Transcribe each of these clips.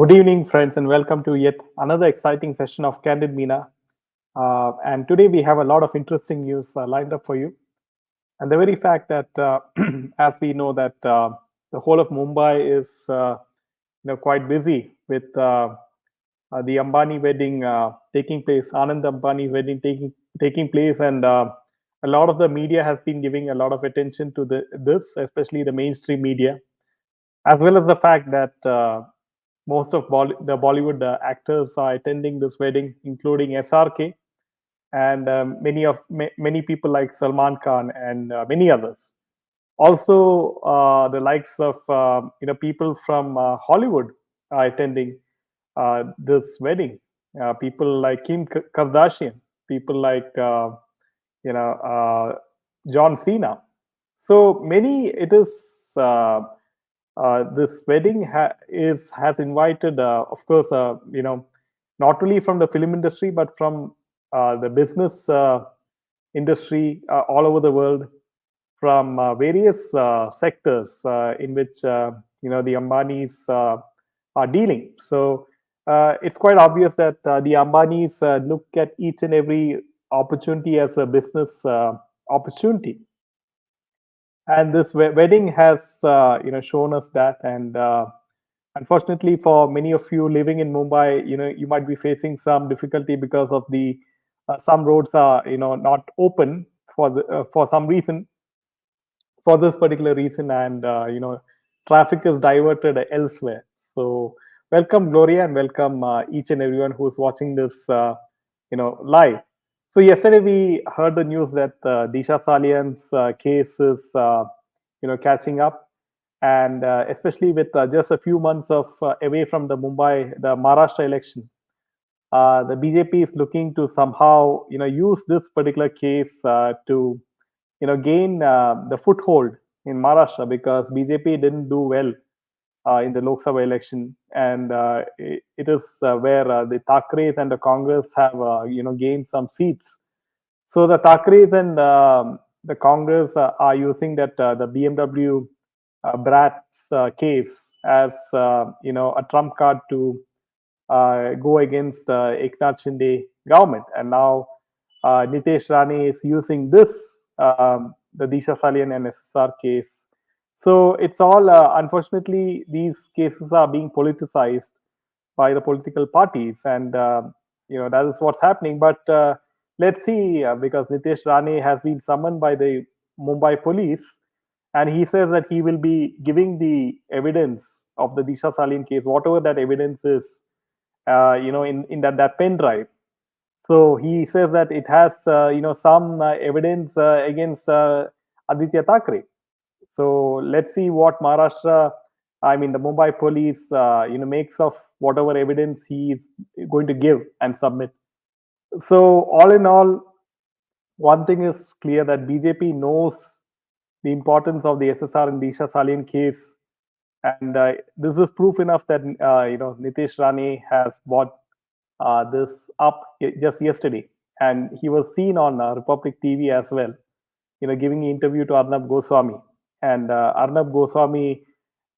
Good evening, friends, and welcome to yet another exciting session of Candid Meena. And today we have a lot of interesting news lined up for you. And the very fact that, as we know, that the whole of Mumbai is, quite busy with the Ambani wedding taking place, Anand Ambani wedding taking place, and a lot of the media has been giving a lot of attention to this, especially the mainstream media, as well as the fact that most of the Bollywood actors are attending this wedding, including SRK and many people like Salman Khan and many others. Also, the likes of people from Hollywood are attending this wedding. People like Kim Kardashian, people like you know uh, John Cena. So many. It is. This wedding has invited, of course, not only from the film industry but from the business industry all over the world, from various sectors in which the Ambanis are dealing. So it's quite obvious that the Ambanis look at each and every opportunity as a business opportunity, and this wedding has shown us that. And unfortunately, for many of you living in Mumbai, you might be facing some difficulty because of the some roads are not open for some reason, for this particular reason, and traffic is diverted elsewhere. So welcome Gloria, and welcome each and everyone who is watching this live. So yesterday we heard the news that Disha Salian's case is catching up, and especially with just a few months of away from the Maharashtra election, the BJP is looking to somehow use this particular case to gain the foothold in Maharashtra, because BJP didn't do well in the Lok Sabha election, and it is where the Thakres and the Congress have gained some seats. So the Thakres and the Congress are using that the BMW Brat's case as a trump card to go against Eknath Shinde government, and now Nitesh Rane is using this the Disha Salian and SSR case. So it's all unfortunately these cases are being politicized by the political parties, and that is what's happening. But let's see, because Nitesh Rane has been summoned by the Mumbai police, and he says that he will be giving the evidence of the Disha Salian case, whatever that evidence is, in that pen drive. So he says that it has some evidence against Aditya Thackeray. So let's see what the Mumbai police, makes of whatever evidence he is going to give and submit. So all in all, one thing is clear, that BJP knows the importance of the SSR and Disha Salian case, and this is proof enough that Nitesh Rane has brought this up just yesterday, and he was seen on Republic TV as well, giving an interview to Arnab Goswami, and Arnab Goswami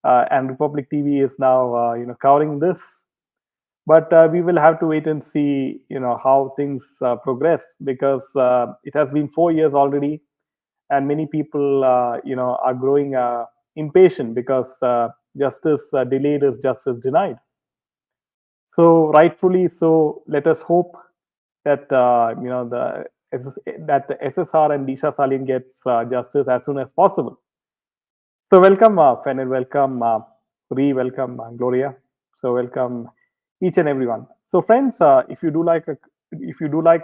and Republic TV is now covering this. But we will have to wait and see how things progress, because it has been 4 years already, and many people are growing impatient, because justice delayed is justice denied. So rightfully so, let us hope that that the SSR and Disha Salian gets justice as soon as possible. So welcome, Fenel, welcome, welcome, Gloria. So welcome each and everyone. So friends, if you do like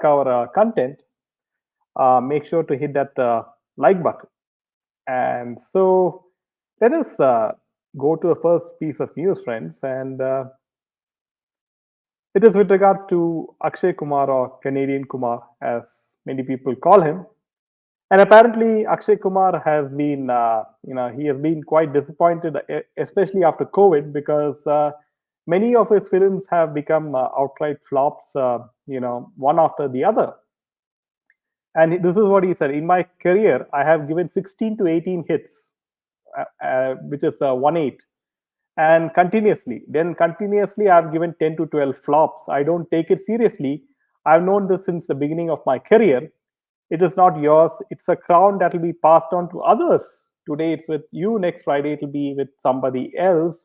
our content, make sure to hit that like button. And so let us go to the first piece of news, friends, and it is with regards to Akshay Kumar, or Canadian Kumar, as many people call him. And apparently, Akshay Kumar has been, he has been quite disappointed, especially after COVID, because many of his films have become outright flops, one after the other. And this is what he said: "In my career, I have given 16 to 18 hits, which is 1/8. and continuously I've given 10 to 12 flops. I don't take it seriously. I've known this since the beginning of my career. It is not yours. It's a crown that will be passed on to others. Today it's with you, next Friday it will be with somebody else.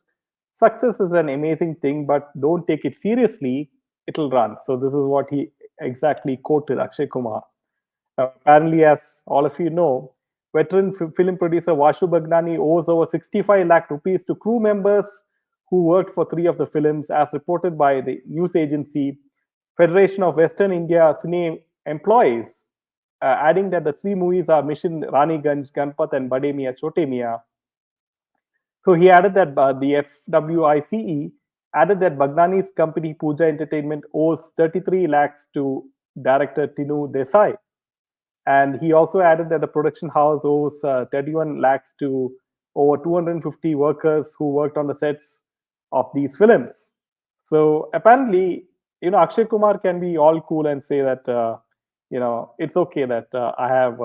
Success is an amazing thing, but don't take it seriously. It'll run. So this is what he exactly quoted Akshay Kumar. Apparently, as all of you know, veteran film producer Vashu Bagnani owes over 65 lakh rupees to crew members who worked for three of the films, as reported by the news agency Federation of Western India Cine Employees, adding that the three movies are Mission Raniganj, Ganpat, and Bade Mia Chote Mia. So he added that the FWICE added that Bagnani's company Puja Entertainment owes 33 lakhs to director Tinu Desai. And he also added that the production house owes 31 lakhs to over 250 workers who worked on the sets of these films. So apparently, Akshay Kumar can be all cool and say that, it's okay that I have,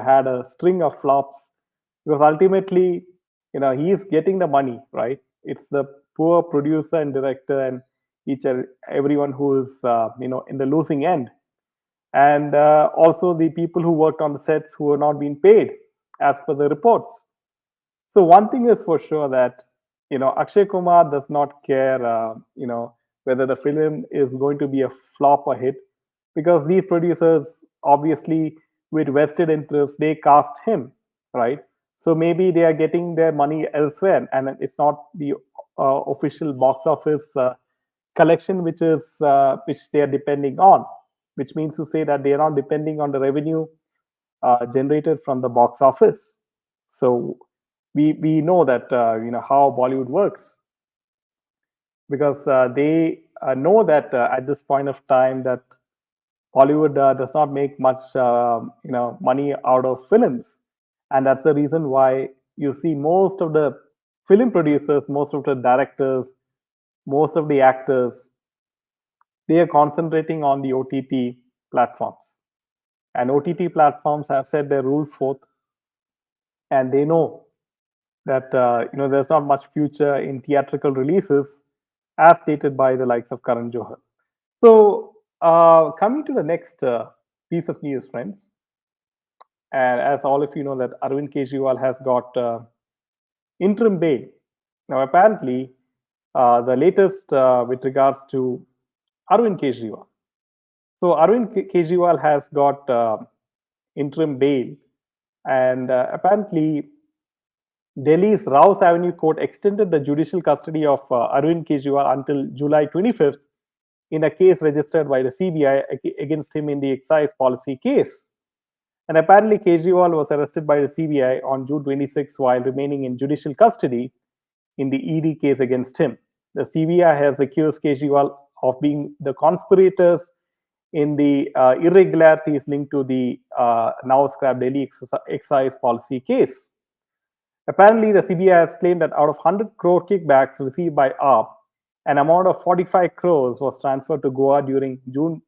had a string of flops, because ultimately, he's getting the money, right? It's the poor producer and director and each and everyone who is, in the losing end, and also the people who worked on the sets who are not being paid as per the reports. So one thing is for sure that Akshay Kumar does not care, whether the film is going to be a flop or hit, because these producers obviously with vested interest they cast him, right? So maybe they are getting their money elsewhere, and it's not the official box office collection which they are depending on, which means to say that they are not depending on the revenue generated from the box office. So we know that how Bollywood works, because they know that at this point of time that Bollywood does not make much money out of films, and that's the reason why you see most of the film producers, most of the directors, most of the actors, they are concentrating on the OTT platforms. And OTT platforms have set their rules forth, and they know that there's not much future in theatrical releases, as stated by the likes of Karan Johar. So, coming to the next piece of news, friends, and as all of you know, that Arvind Kejriwal has got interim bail. Now, apparently, the latest with regards to Arvind Kejriwal. So, Arvind Kejriwal has got interim bail, and apparently, Delhi's Rouse Avenue Court extended the judicial custody of Arvind Kejriwal until July 25th in a case registered by the CBI against him in the excise policy case. And apparently, Kejriwal was arrested by the CBI on June 26 while remaining in judicial custody in the ED case against him. The CBI has accused Kejriwal of being the conspirators in the irregularities linked to the now scrapped Delhi excise policy case. Apparently, the CBI has claimed that out of 100 crore kickbacks received by AAP, an amount of 45 crores was transferred to Goa during June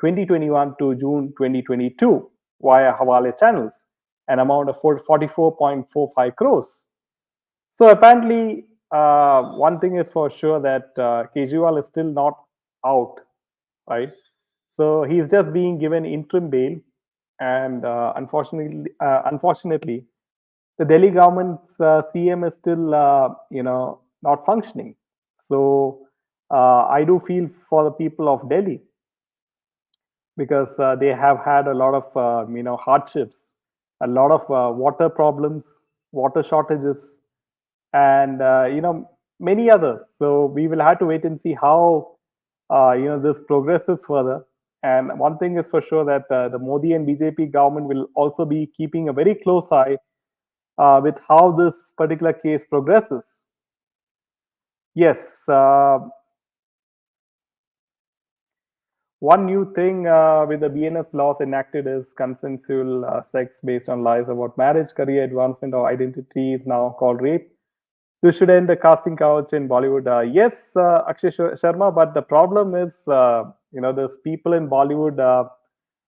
2021 to June 2022 via Hawale channels, an amount of 44.45 crores. So apparently, one thing is for sure that Kejriwal is still not out, right? So he's just being given interim bail, and unfortunately, the Delhi government's CM is still, not functioning. So I do feel for the people of Delhi, because they have had a lot of, hardships, a lot of water problems, water shortages, and many others. So we will have to wait and see how this progresses further. And one thing is for sure that the Modi and BJP government will also be keeping a very close eye with how this particular case progresses. Yes, one new thing with the BNS laws enacted is consensual sex based on lies about marriage, career advancement, or identity is now called rape. This should end the casting couch in Bollywood. Yes, Akshay Sharma, but the problem is, there's people in Bollywood,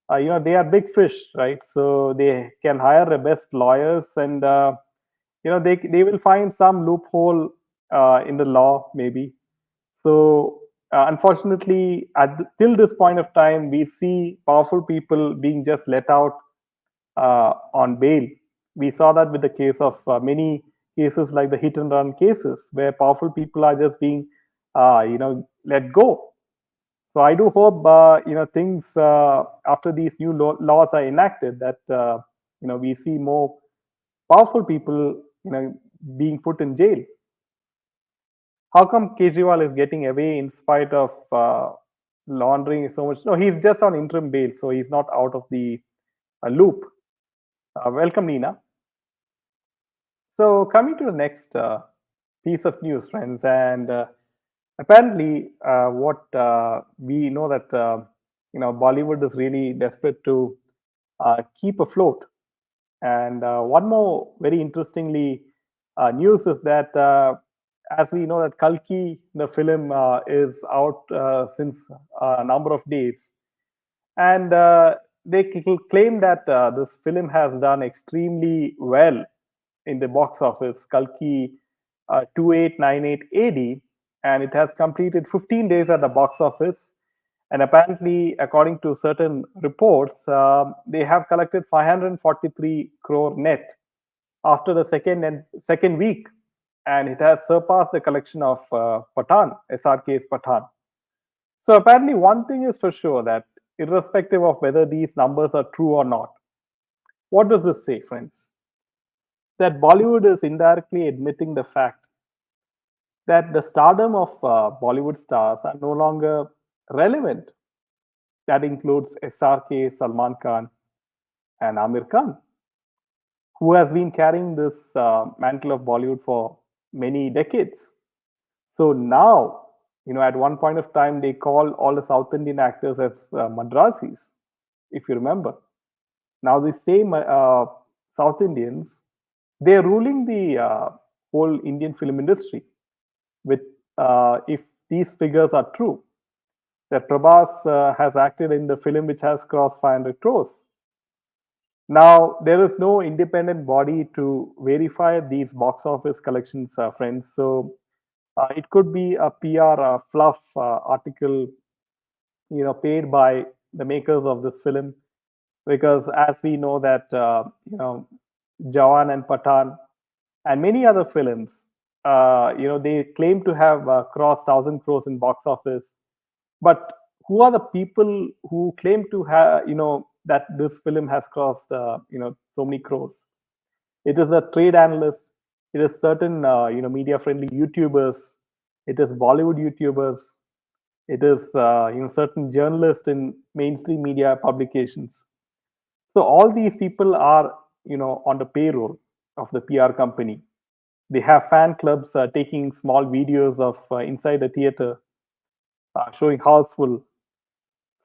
they are big fish, right? So they can hire the best lawyers, and they will find some loophole in the law, maybe. So, unfortunately, till this point of time, we see powerful people being just let out on bail. We saw that with the case of many cases like the hit and run cases, where powerful people are just being, let go. So I do hope, things after these new laws are enacted, that we see more powerful people, being put in jail. How come Kejriwal is getting away in spite of laundering so much? No, he's just on interim bail, so he's not out of the loop. Welcome, Nina. So, coming to the next piece of news, friends, and apparently, what we know that Bollywood is really desperate to keep afloat. And one more very interestingly news is that as we know that Kalki, the film, is out since a number of days, and they claim that this film has done extremely well in the box office. Kalki 2898 AD, and it has completed 15 days at the box office. And apparently, according to certain reports, they have collected 543 crore net after the second week, and it has surpassed the collection of Pathan, SRK's Pathan. So apparently, one thing is for sure, that irrespective of whether these numbers are true or not, what does this say, friends? That Bollywood is indirectly admitting the fact that the stardom of Bollywood stars are no longer relevant. That includes SRK, Salman Khan, and Amir Khan, who has been carrying this mantle of Bollywood for many decades. So now, at one point of time, they call all the South Indian actors as Madrasis, if you remember. Now, the same South Indians, they're ruling the whole Indian film industry. With if these figures are true, that Prabhas has acted in the film which has crossed 500 crores. Now, there is no independent body to verify these box office collections, friends. So, it could be a PR fluff article, paid by the makers of this film, because as we know that Jawan and Pathan and many other films, they claim to have crossed 1,000 crores in box office. But who are the people who claim to have, that this film has crossed, so many crores? It is a trade analyst. It is certain, media-friendly YouTubers. It is Bollywood YouTubers. It is, certain journalists in mainstream media publications. So all these people are, on the payroll of the PR company. They have fan clubs taking small videos of inside the theater, showing houseful.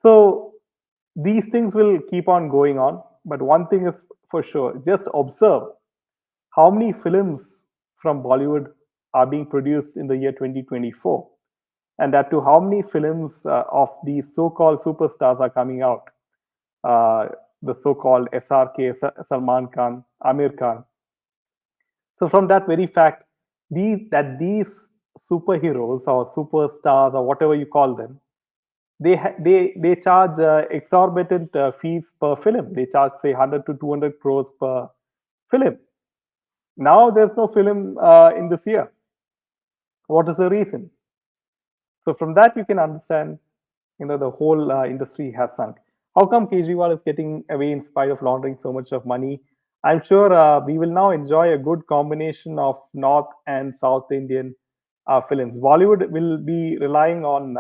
So these things will keep on going on. But one thing is for sure, just observe how many films from Bollywood are being produced in the year 2024, and that to how many films of these so-called superstars are coming out. Uh, the so-called SRK, Salman Khan, Amir Khan. So from that very fact, these superheroes or superstars or whatever you call them, they charge exorbitant fees per film. They charge say 100 to 200 crores per film. Now there's no film in this year. What is the reason? So from that you can understand, the whole industry has sunk. How come Kejriwal is getting away in spite of laundering so much of money? I'm sure we will now enjoy a good combination of North and South Indian films. Bollywood will be relying on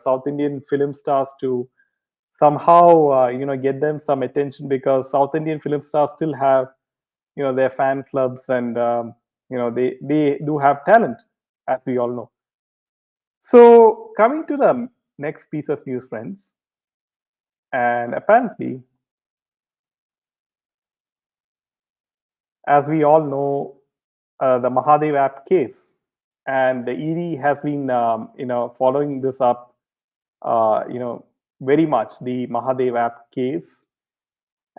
South Indian film stars to somehow get them some attention, because South Indian film stars still have their fan clubs, and they do have talent, as we all know. So coming to the next piece of news, friends, and apparently, as we all know, the Mahadev app case, and the ED has been, following this up, very much, the Mahadev app case.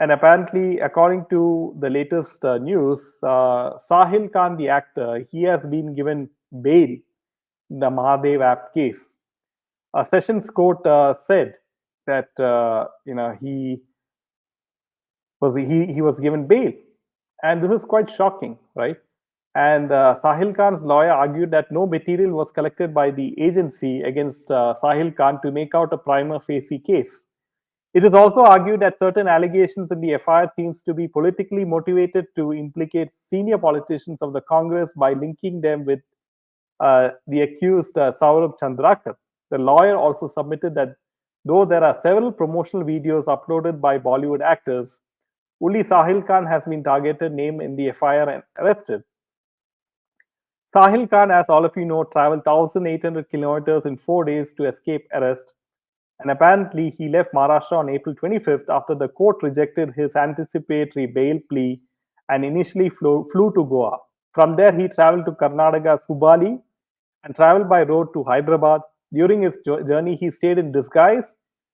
And apparently, according to the latest news, Sahil Khan, the actor, he has been given bail in the Mahadev app case. A Sessions Court said that he was given bail, and this is quite shocking, right? And Sahil Khan's lawyer argued that no material was collected by the agency against Sahil Khan to make out a prima facie case. It is also argued that certain allegations in the FIR seems to be politically motivated to implicate senior politicians of the Congress by linking them with the accused Saurabh Chandrakar. The lawyer also submitted that though there are several promotional videos uploaded by Bollywood actors, only Sahil Khan has been targeted, named in the FIR, and arrested. Sahil Khan, as all of you know, traveled 1,800 kilometers in 4 days to escape arrest. And apparently, he left Maharashtra on April 25th after the court rejected his anticipatory bail plea and initially flew to Goa. From there, he traveled to Karnataka's Hubballi and traveled by road to Hyderabad. During his journey, he stayed in disguise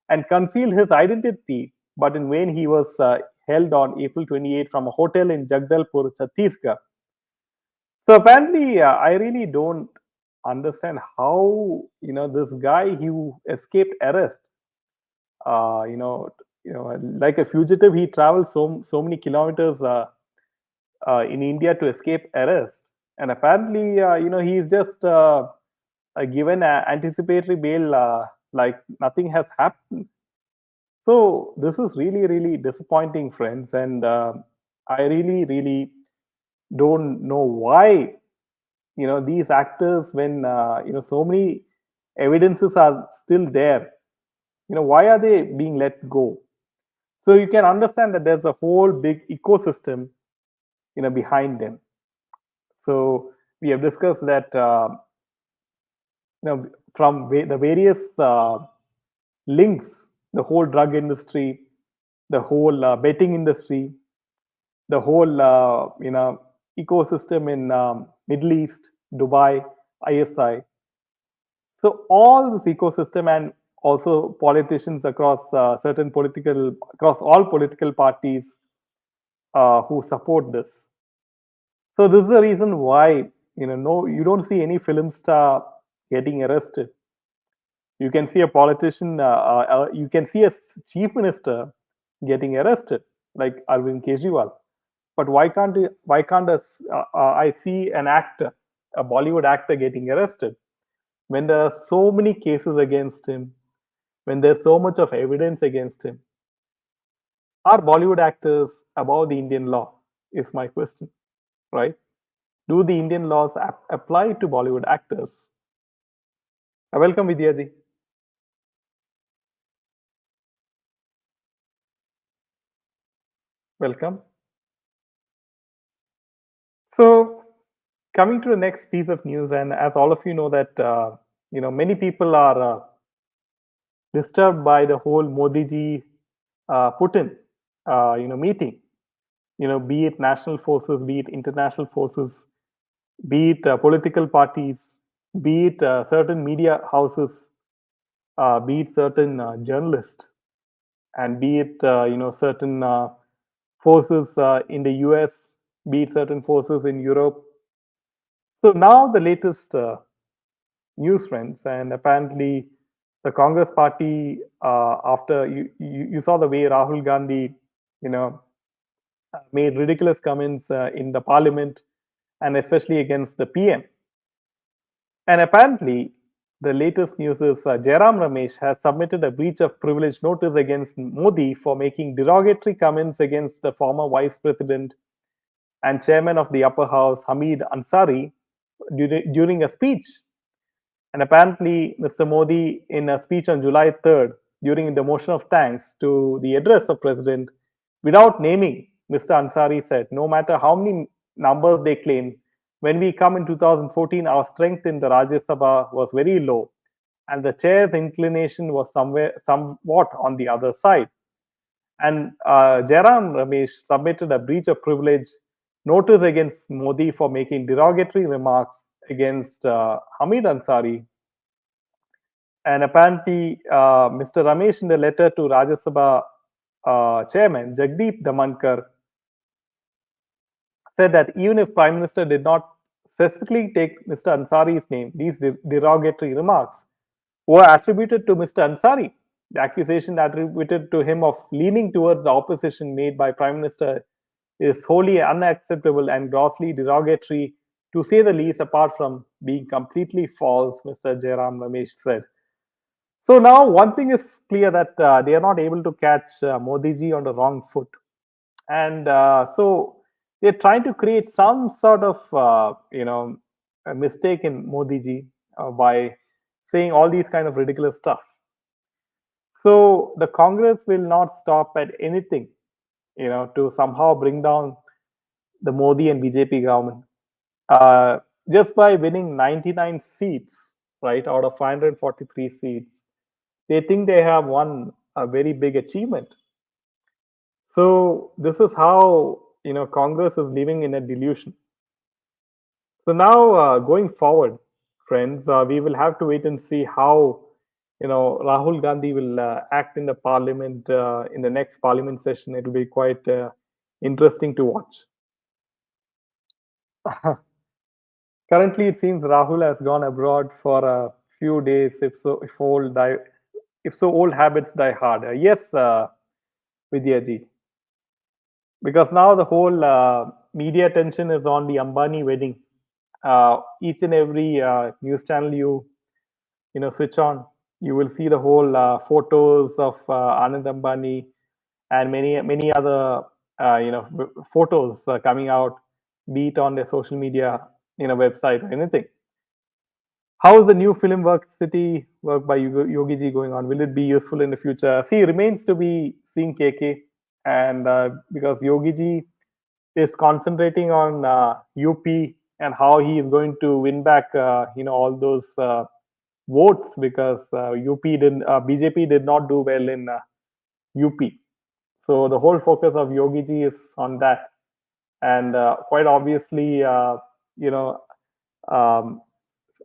and concealed his identity, but in vain he was held on April 28 from a hotel in Jagdalpur, Chhattisgarh. So apparently, I really don't understand how this guy who escaped arrest, like a fugitive, he traveled so many kilometers in India to escape arrest, and apparently, he's just given anticipatory bail like nothing has happened. So this is really, really disappointing, friends, and I really, really don't know why these actors, when so many evidences are still there, why are they being let go? So you can understand that there's a whole big ecosystem behind them. So we have discussed that from the various links, the whole drug industry, the whole betting industry, the whole ecosystem in Middle East, Dubai, ISI. So all this ecosystem, and also politicians across across all political parties who support this. So this is the reason why no, you don't see any film star getting arrested. You can see a politician, you can see a chief minister getting arrested, like Arvind Kejriwal. But why can't I see an actor, a Bollywood actor, getting arrested when there are so many cases against him, when there's so much of evidence against him? Are Bollywood actors above the Indian law? Is my question, right? Do the Indian laws apply to Bollywood actors? Welcome, Vidyaji. Welcome. So, coming to the next piece of news, and as all of you know that many people are disturbed by the whole Modi ji Putin meeting. Be it national forces, be it international forces, be it political parties, be it certain media houses, be it certain journalists, and be it certain forces in the US, be it certain forces in Europe. So now the latest news, friends, and apparently the Congress party, after you saw the way Rahul Gandhi, you know, made ridiculous comments in the parliament, and especially against the PM. And apparently, the latest news is Jairam Ramesh has submitted a breach of privilege notice against Modi for making derogatory comments against the former vice president and chairman of the upper house, Hamid Ansari, during a speech. And apparently, Mr. Modi, in a speech on July 3rd, during the motion of thanks to the address of President, without naming Mr. Ansari, said, "No matter how many numbers they claim, when we come in 2014, our strength in the Rajya Sabha was very low, and the chair's inclination was somewhat on the other side." And Jairam Ramesh submitted a breach of privilege notice against Modi for making derogatory remarks against Hamid Ansari. And apparently, Mr. Ramesh, in the letter to Rajya Sabha chairman Jagdeep Dhamankar, said that even if Prime Minister did not specifically take Mr. Ansari's name, these derogatory remarks were attributed to Mr. Ansari. The accusation attributed to him of leaning towards the opposition made by Prime Minister is wholly unacceptable and grossly derogatory, to say the least, apart from being completely false, Mr. Jairam Ramesh said. So now one thing is clear that they are not able to catch Modi ji on the wrong foot. And so they're trying to create some sort of, a mistake in Modi ji by saying all these kind of ridiculous stuff. So the Congress will not stop at anything, to somehow bring down the Modi and BJP government. Uh, just by winning 99 seats, right, out of 543 seats, they think they have won a very big achievement. So this is how Congress is living in a delusion. So now going forward, friends, we will have to wait and see how Rahul Gandhi will act in the parliament in the next parliament session. It will be quite interesting to watch. Currently, it seems Rahul has gone abroad for a few days. If so, old habits die hard. Yes, Vidyaji, because now the whole media attention is on the Ambani wedding. Each and every news channel you switch on, you will see the whole photos of Anand Ambani and many other photos coming out, be it on their social media, website or anything. How is the new film work city work by Yogi ji going on? Will it be useful in the future? See, remains to be seen, KK, and because Yogi ji is concentrating on UP and how he is going to win back, all those votes because BJP did not do well in UP. So the whole focus of Yogi ji is on that, and quite obviously, you know, um,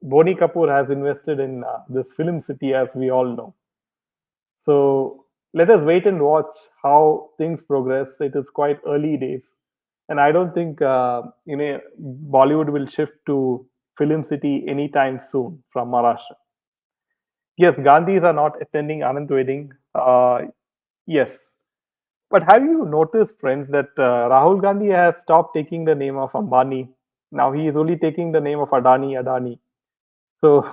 Boni Kapoor has invested in this film city, as we all know. So let us wait and watch how things progress. It is quite early days, and I don't think Bollywood will shift to film city anytime soon from Maharashtra. Yes, Gandhis are not attending Anand wedding. Yes, but have you noticed, friends, that Rahul Gandhi has stopped taking the name of Ambani? Now he is only taking the name of Adani. So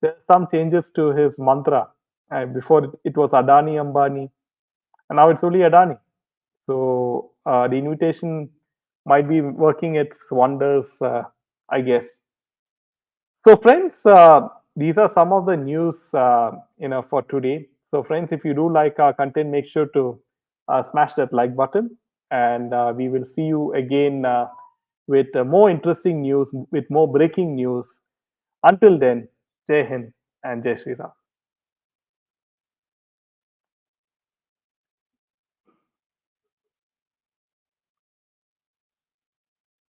there's some changes to his mantra. Before it was Adani Ambani, and now it's only Adani. So the invitation might be working its wonders, I guess. So, friends, these are some of the news for today. So, friends, if you do like our content, make sure to smash that like button, and we will see you again with more interesting news, with more breaking news. Until then, Jai Hind and Jai Shri Ram.